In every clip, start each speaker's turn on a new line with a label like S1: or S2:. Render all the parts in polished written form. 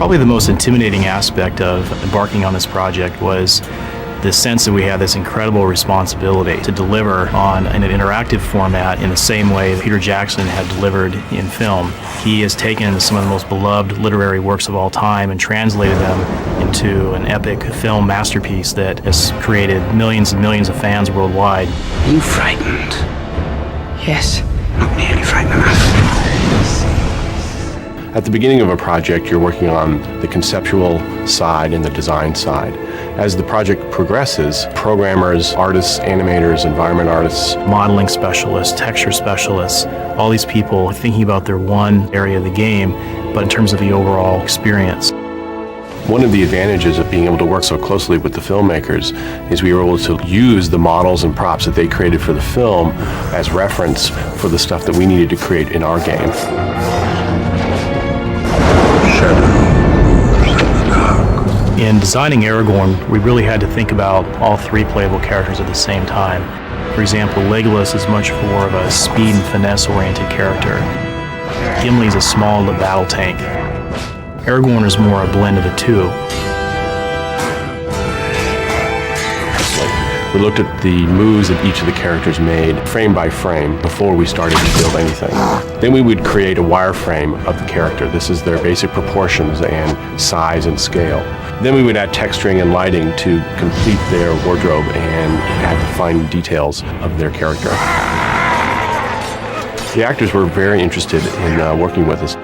S1: Probably the most intimidating aspect of embarking on this project was the sense that we had this incredible responsibility to deliver on an interactive format in the same way that Peter Jackson had delivered in film. He has taken some of the most beloved literary works of all time and translated them into an epic film masterpiece that has created millions and millions of fans worldwide.
S2: Are you frightened?
S3: Yes.
S2: Not nearly frightened enough.
S4: At the beginning of a project, you're working on the conceptual side and the design side. As the project progresses, programmers, artists, animators, environment artists,
S1: modeling specialists, texture specialists, all these people thinking about their one area of the game, but in terms of the overall experience.
S4: One of the advantages of being able to work so closely with the filmmakers is we were able to use the models and props that they created for the film as reference for the stuff that we needed to create in our game.
S1: In designing Aragorn, we really had to think about all three playable characters at the same time. For example, Legolas is much more of a speed and finesse-oriented character. Gimli's a small battle tank. Aragorn is more a blend of the two.
S4: We looked at the moves that each of the characters made frame by frame before we started to build anything. Then we would create a wireframe of the character. This is their basic proportions and size and scale. Then we would add texturing and lighting to complete their wardrobe and add the fine details of their character. The actors were very interested in working with us.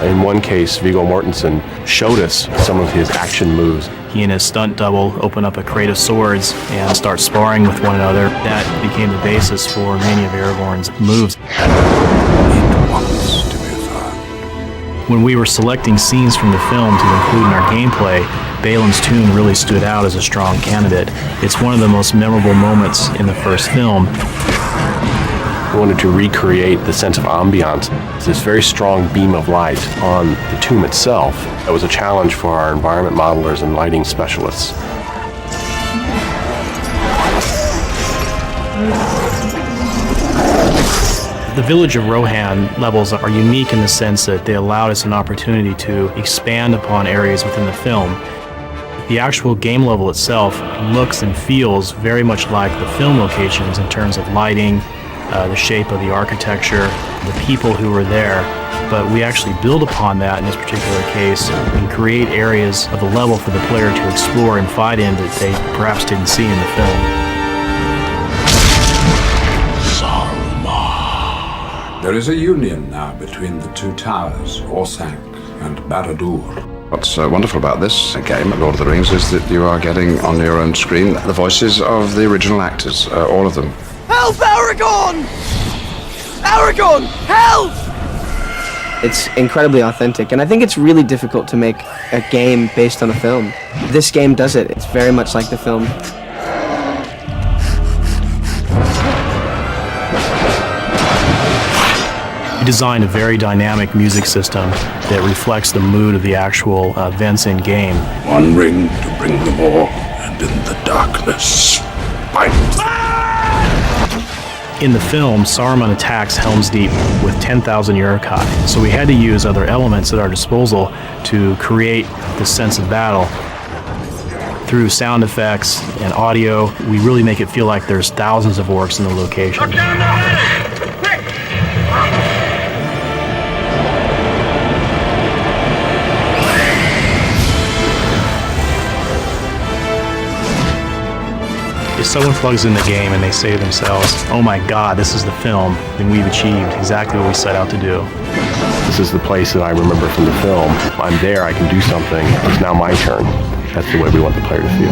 S4: In one case, Viggo Mortensen showed us some of his action moves.
S1: He and his stunt double open up a crate of swords and start sparring with one another. That became the basis for many of Aragorn's moves.
S5: It wants to be found.
S1: When we were selecting scenes from the film to include in our gameplay, Balin's Tomb really stood out as a strong candidate. It's one of the most memorable moments in the first film.
S4: We wanted to recreate the sense of ambiance. It's this very strong beam of light on the tomb itself. It was a challenge for our environment modelers and lighting specialists.
S1: The village of Rohan levels are unique in the sense that they allowed us an opportunity to expand upon areas within the film. The actual game level itself looks and feels very much like the film locations in terms of lighting, the shape of the architecture, the people who were there, but we actually build upon that in this particular case and create areas of the level for the player to explore and fight in that they perhaps didn't see in the film.
S5: There is a union now between the two towers, Orthanc and Barad-dûr.
S6: What's wonderful about this game, Lord of the Rings, is that you are getting on your own screen the voices of the original actors, all of them.
S3: Help, Aragorn! Aragorn, help! It's incredibly authentic, and I think it's really difficult to make a game based on a film. This game does it. It's very much like the film.
S1: We designed a very dynamic music system that reflects the mood of the actual events in game.
S5: One ring to bring them all, and in the darkness, fight.
S1: In the film, Saruman attacks Helm's Deep with 10,000 Uruk-hai, so we had to use other elements at our disposal to create this sense of battle. Through sound effects and audio, we really make it feel like there's thousands of orcs in the location. If someone plugs in the game and they say to themselves, oh my god, this is the film, then we've achieved exactly what we set out to do.
S4: This is the place that I remember from the film. I'm there, I can do something. It's now my turn. That's the way we want the player to feel.